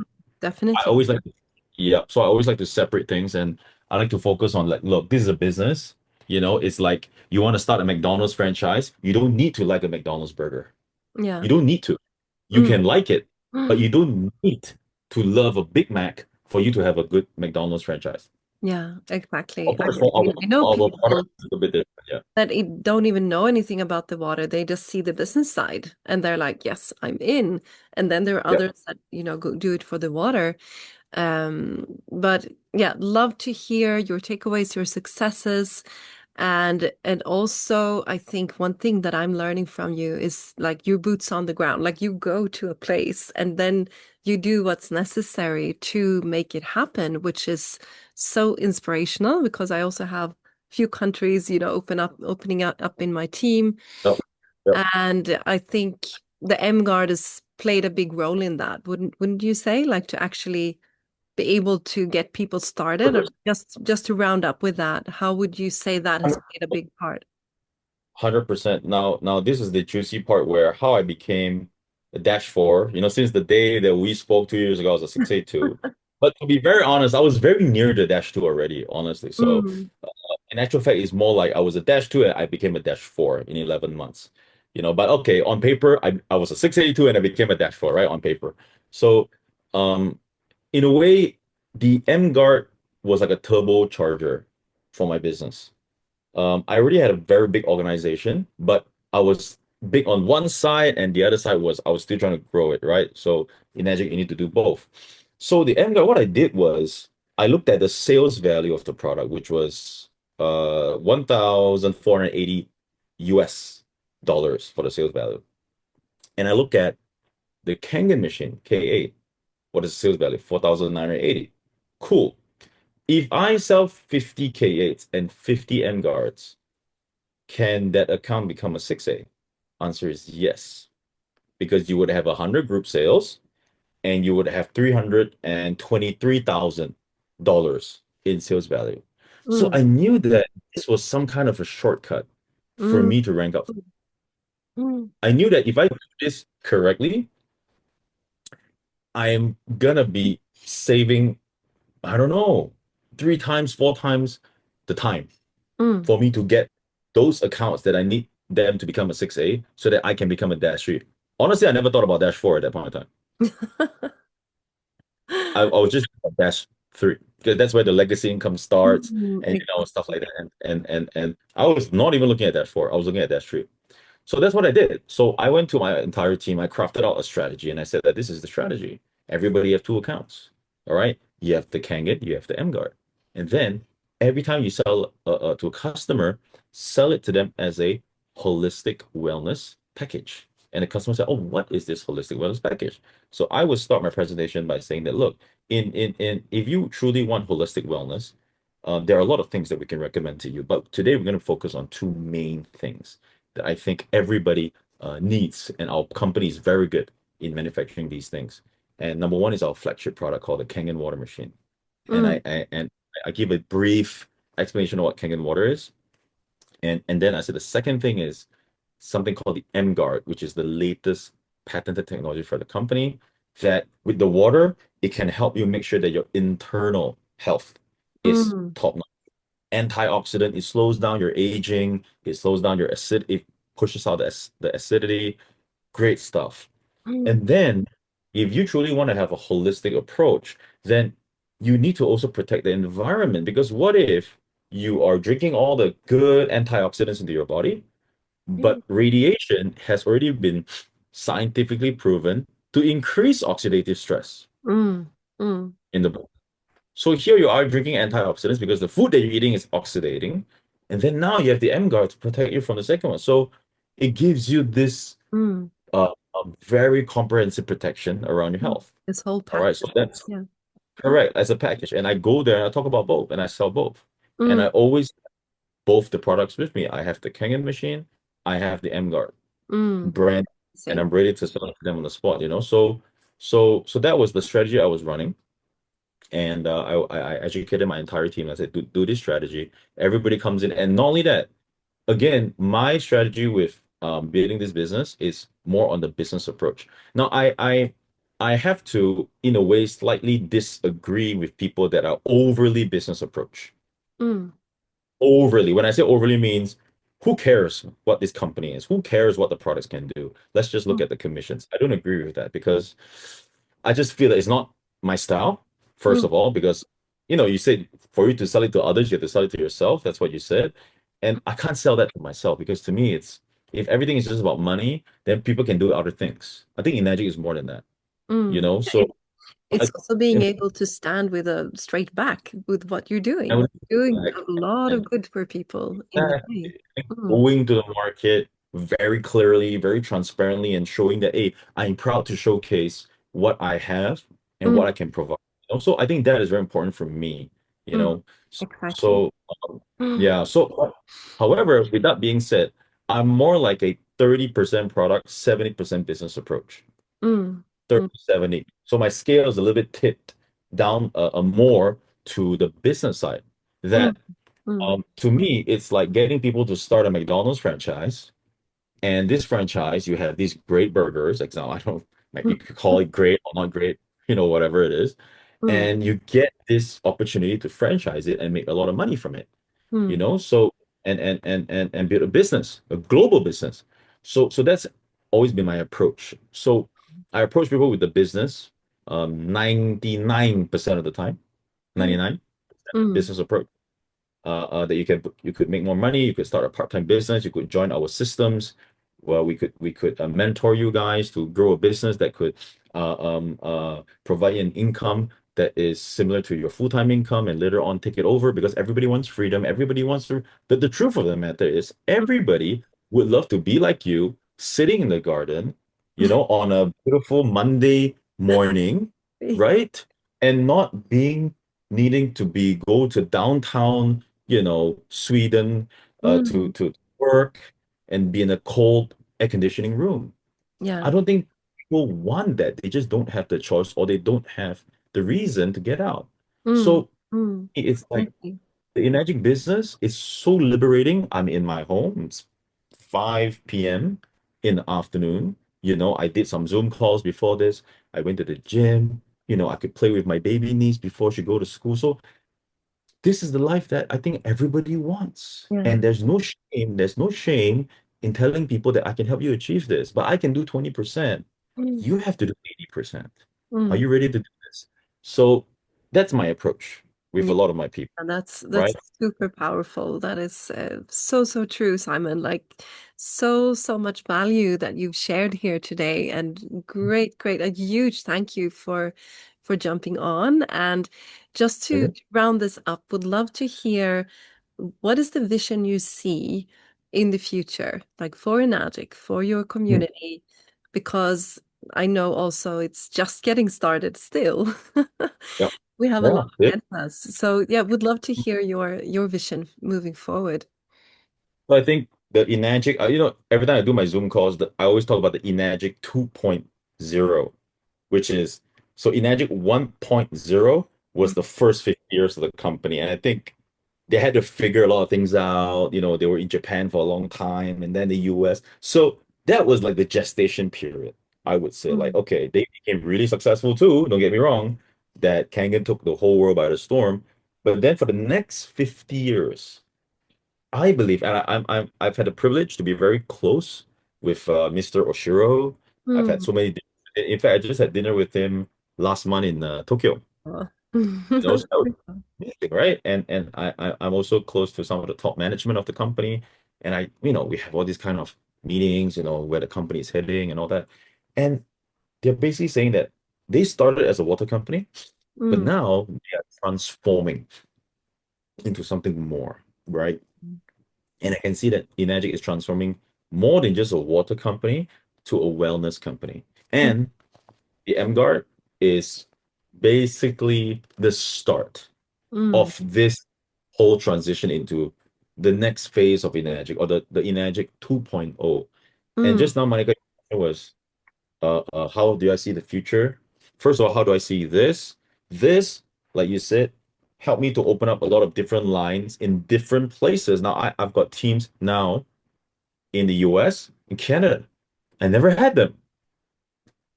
I Definitely. always like to, yeah, so I always like to separate things and I like to focus on like, look, this is a business. It's like you want to start a McDonald's franchise. You don't need to like a McDonald's burger. Yeah. You don't need to. You Mm, can like it, but mm. you don't need to love a Big Mac for you to have a good McDonald's franchise. Yeah, exactly. Of course, for I know our product people is a bit different. Yeah. that don't even know anything about the water. They just see the business side and they're like, yes, I'm in. And then there are Yeah. others that, go do it for the water. But yeah, love to hear your takeaways, your successes. And also I think one thing that I'm learning from you is like your boots on the ground. Like you go to a place and then you do what's necessary to make it happen, which is so inspirational because I also have few countries, opening up in my team. Yep. Yep. And I think the EmGuarde has played a big role in that, wouldn't you say? Like to actually be able to get people started, or just to round up with that, how would you say that has played a big part? 100%. Now this is the juicy part where how I became a Dash 4. Since the day that we spoke 2 years ago, I was a 682. But to be very honest, I was very near the Dash 2 already, honestly. So Mm, in actual fact, it's more like I was a Dash 2 and I became a Dash 4 in 11 months. But okay, on paper, I was a 682 and I became a Dash 4, right? On paper. So um in a way, the M Guard was like a turbocharger for my business. I already had a very big organization, but I was big on one side, and the other side was I was still trying to grow it, right? So in Magic, you need to do both. So the end goal, what I did was I looked at the sales value of the product, which was 1,480 US dollars for the sales value. And I looked at the Kangen machine, K8. What is the sales value? 4,980. Cool. If I sell 50 K8s and 50 M guards, can that account become a 6A? Answer is yes, because you would have 100 group sales and you would have $323,000 in sales value. So Mm, I knew that this was some kind of a shortcut for mm, me to rank up. mm, I knew that if I do this correctly, I am gonna be saving, I don't know, three times, four times the time mm. for me to get those accounts that I need them to become a 6A so that I can become a Dash 3. Honestly, I never thought about Dash 4 at that point in time. I was just a Dash 3 because that's where the legacy income starts and stuff Exactly. like that. And I was not even looking at Dash 4. I was looking at Dash 3. So that's what I did. So I went to my entire team. I crafted out a strategy and I said that this is the strategy. Everybody have two accounts. All right. You have the Kangen, you have the EmGuarde. And then every time you sell to a customer, sell it to them as a holistic wellness package. And the customer said, "Oh, what is this holistic wellness package?" So I would start my presentation by saying that, look, in if you truly want holistic wellness, there are a lot of things that we can recommend to you. But today we're going to focus on two main things that I think everybody needs, and our company is very good in manufacturing these things. And number one is our flagship product called the Kangen water machine. And Mm, I give a brief explanation of what Kangen water is. And then I said the second thing is something called the EmGuarde, which is the latest patented technology for the company, that with the water, it can help you make sure that your internal health is mm, top notch. Antioxidant, it slows down your aging, it slows down your acid, it pushes out the acidity. Great stuff. mm, And then if you truly want to have a holistic approach, then you need to also protect the environment, because what if you are drinking all the good antioxidants into your body, mm, but radiation has already been scientifically proven to increase oxidative stress mm, mm, in the body. So here you are drinking antioxidants because the food that you're eating is oxidating, and then now you have the M-Guard to protect you from the second one. So it gives you this mm, a very comprehensive protection around your mm. health. This whole All right, so package. that's Yeah. correct as a package. And I go there and I talk about both and I sell both. And Mm, I always have both the products with me. I have the Kangen machine, I have the M-Guard mm. brand, and See. I'm ready to sell it to them on the spot. So that was the strategy I was running. And I educated my entire team. I said, do this strategy. Everybody comes in. And not only that, again, my strategy with building this business is more on the business approach. Now, I have to, in a way, slightly disagree with people that are overly business approach. Mm, Overly. When I say overly means, who cares what this company is? Who cares what the products can do? Let's just look mm, at the commissions. I don't agree with that because I just feel that it's not my style, first mm, of all, because you said for you to sell it to others, you have to sell it to yourself. That's what you said. And I can't sell that to myself because to me, it's if everything is just about money, then people can do other things. I think in magic is more than that, you mm. know? Yeah, So I, it's also being able to stand with a straight back with what you're I doing. would Doing like, a lot of good for people in the way. exactly. Mm, Going to the market very clearly, very transparently, and showing that, hey, I'm proud to showcase what I have and mm, what I can provide. Also, I think that is very important for me, you mm. know. So, Exactly. so yeah. So, however, with that being said, I'm more like a 30% product, 70% business approach. Mm, mm, 30, 70. So my scale is a little bit tipped down more to the business side. mm, That mm, to me, it's like getting people to start a McDonald's franchise. And this franchise, you have these great burgers. Example, I don't, like you could call it great or not great, whatever it is. mm, And you get this opportunity to franchise it and make a lot of money from it, mm, So and build a business, a global business. So that's always been my approach. So I approach people with the business 99% of the time, mm, 99 mm, business approach that you could make more money. You could start a part-time business. You could join our systems. Well, we could mentor you guys to grow a business that could provide an income that is similar to your full-time income, and later on take it over, because everybody wants freedom. Everybody wants to. But the truth of the matter is, everybody would love to be like you, sitting in the garden, on a beautiful Monday morning, right? And not being needing to be go to downtown, Sweden, Mm, to work and be in a cold air conditioning room. yeah. I don't think people want that. They just don't have the choice or they don't have the reason to get out. Mm, So mm, it's like exactly. the Enagic business is so liberating. I'm in my home. It's 5 p.m. in the afternoon. I did some Zoom calls before this. I went to the gym. I could play with my baby niece before she go to school. So this is the life that I think everybody wants. Yeah. And there's no shame in telling people that I can help you achieve this, but I can do 20%. Mm, You have to do 80%. Are mm. you ready to do this? So that's my approach with Yeah. a lot of my people, And that's right? super powerful. That is so true, Simon. Like so much value that you've shared here today, and great, a huge thank you for jumping on. And just to Okay. round this up, would love to hear what is the vision you see in the future, like for Enagic, for your Mm. community, because I know also it's just getting started still. Yeah. We have a lot Yeah. ahead of us. So yeah, would love to hear your vision moving forward. So I think the Enagic, every time I do my Zoom calls, I always talk about the Enagic 2.0, which is so Enagic 1.0 was Mm, the first 50 years of the company. And I think they had to figure a lot of things out. They were in Japan for a long time and then the US. So that was like the gestation period, I would say. Like, mm, okay, they became really successful too. Don't get me wrong, that Kangen took the whole world by the storm. But then for the next 50 years, I believe, and I've had the privilege to be very close with Mr. Oshiro. I've had mm. so many. In fact, I just had dinner with him last month in Tokyo. Oh. So that was amazing, right? And I'm also close to some of the top management of the company, and we have all these kind of meetings, where the company is heading and all that, and they're basically saying that they started as a water company, but Mm, now they are transforming into something more, right? And I can see that Enagic is transforming more than just a water company to a wellness company. mm, And the EmGuarde is basically the start mm, of this whole transition into the next phase of Enagic or the Enagic 2.0. And mm, just now, Monica was how do I see the future? First of all, how do I see this? This, like you said, helped me to open up a lot of different lines in different places. Now I've got teams now in the US, in Canada. I never had them.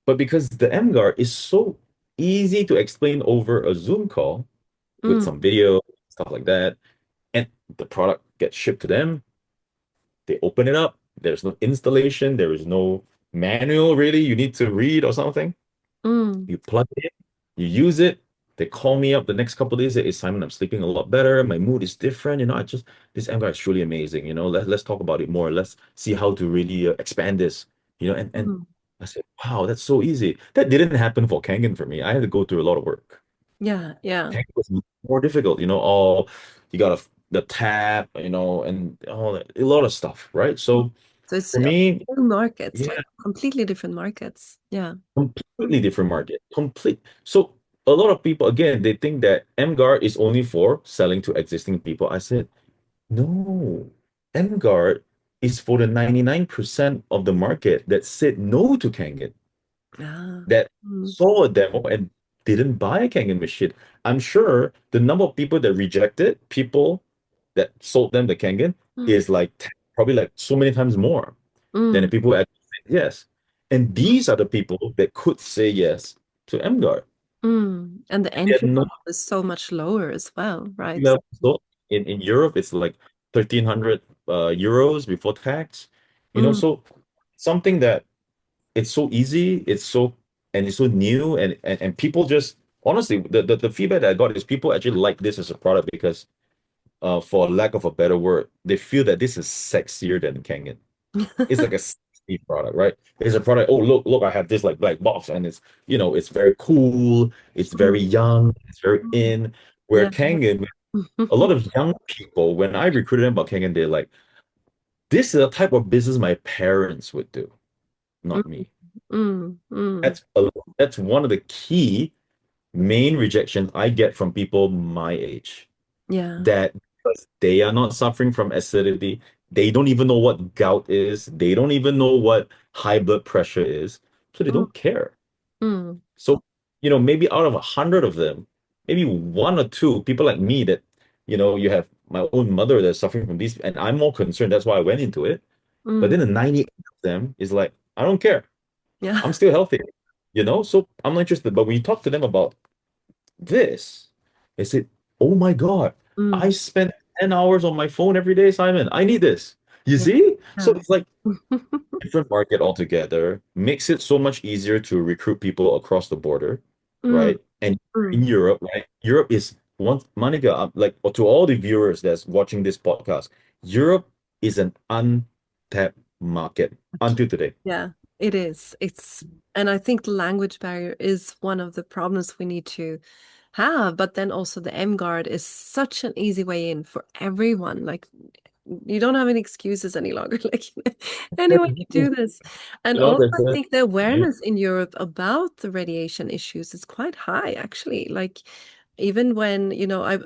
But because the MGuard is so easy to explain over a Zoom call with mm, some video, stuff like that, and the product gets shipped to them, they open it up. There's no installation, there is no manual really you need to read or something. mm, You plug it in, you use it. They call me up the next couple of days. Say, hey, Simon, I'm sleeping a lot better. My mood is different. This MGuard is truly amazing. Let's talk about it more. Let's see how to really expand this. And mm. I said, wow, that's so easy. That didn't happen for Kangen for me. I had to go through a lot of work. Yeah, yeah. Kangen was more difficult. Oh, you got the tab, and all that, a lot of stuff, right? Mm. So So it's for me, new markets, yeah, like completely different markets. Yeah. completely different market. Complete. So a lot of people, again, they think that MGuard is only for selling to existing people. I said, no, MGuard is for the 99% of the market that said no to Kangen, Ah. that Mm, saw a demo and didn't buy a Kangen machine. I'm sure the number of people that rejected people that sold them the Kangen mm, is like probably like so many times more than the mm, people who actually said yes. And mm, these are the people that could say yes to MGuard. mm. And the They had entry no level is so much lower as well, right? level. So in Europe, it's like 1,300 euros before tax. Mm, So something that it's so easy, it's so new, and people just honestly, the feedback that I got is people actually like this as a product because, for lack of a better word, they feel that this is sexier than Kangen. It's like a sexy product, right? It's a product. Oh, look, I have this like black box, and it's very cool. It's very mm, young. It's very mm. in. Where Yeah. Kangen, a lot of young people, when I recruited them about Kangen, they're like, "This is the type of business my parents would do, Mm, not me." mm, mm, That's a, that's one of the key. main rejection I get from people my age Yeah. that because they are not suffering from acidity, they don't even know what gout is, they don't even know what high blood pressure is, so they Mm, don't care. mm, So, maybe out of 100 of them, maybe one or two people like me that, you have my own mother that's suffering from these, and I'm more concerned. That's why I went into it. But mm. then the 98 of them is like, I don't care. Yeah. I'm still healthy, So I'm not interested. But when you talk to them about this, they said, oh my God, I Mm. spend 10 hours on my phone every day, Simon. I need this. You Yeah. see? So Yeah. it's like different market altogether, makes it so much easier to recruit people across the border, Mm, right? And in mm. Europe, right? Europe is one, Monica, like to all the viewers that's watching this podcast, Europe is an untapped market until today. Yeah, it is. And I think the language barrier is one of the problems we need to have. But then also the EmGuarde is such an easy way in for everyone. Like you don't have any excuses any longer. Like anyone can do this. And also That's I it. think the Yeah. awareness in Europe about the radiation issues is quite high, actually. Like even when,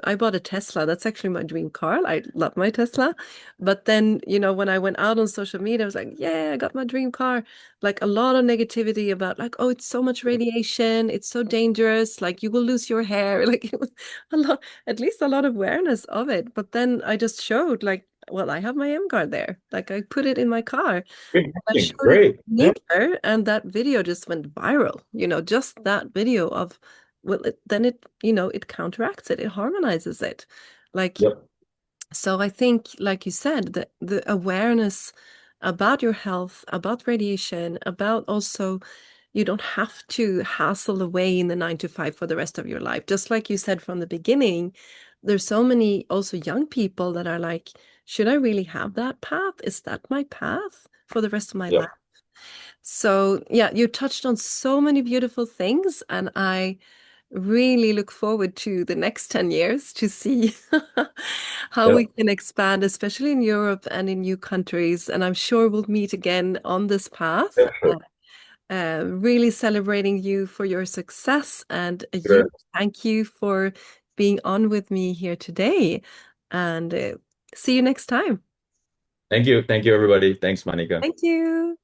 I bought a Tesla, that's actually my dream car. I love my Tesla. But then, when I went out on social media, I was like, yeah, I got my dream car. Like a lot of negativity about like, oh, it's so much radiation, it's so dangerous, like you will lose your hair. Like it was a lot, at least a lot of awareness of it. But then I just showed like, well, I have my EmGuard there. Like I put it in my car. Great. I showed it Great. to Yeah. neighbor, and that video just went viral. Just that video of, well, then it counteracts it, it harmonizes it. Like, Yep. so I think, like you said, the awareness about your health, about radiation, about also you don't have to hassle away in the 9 to 5 for the rest of your life. Just like you said from the beginning, there's so many also young people that are like, should I really have that path? Is that my path for the rest of my life? Yep. So, yeah, you touched on so many beautiful things, and I really look forward to the next 10 years to see how we Yep. can expand, especially in Europe and in new countries. And I'm sure we'll meet again on this path. Yep. Sure. Really celebrating you for your success and you. Sure. Thank you for being on with me here today. And see you next time. Thank you. Thank you, everybody. Thanks, Monica. Thank you.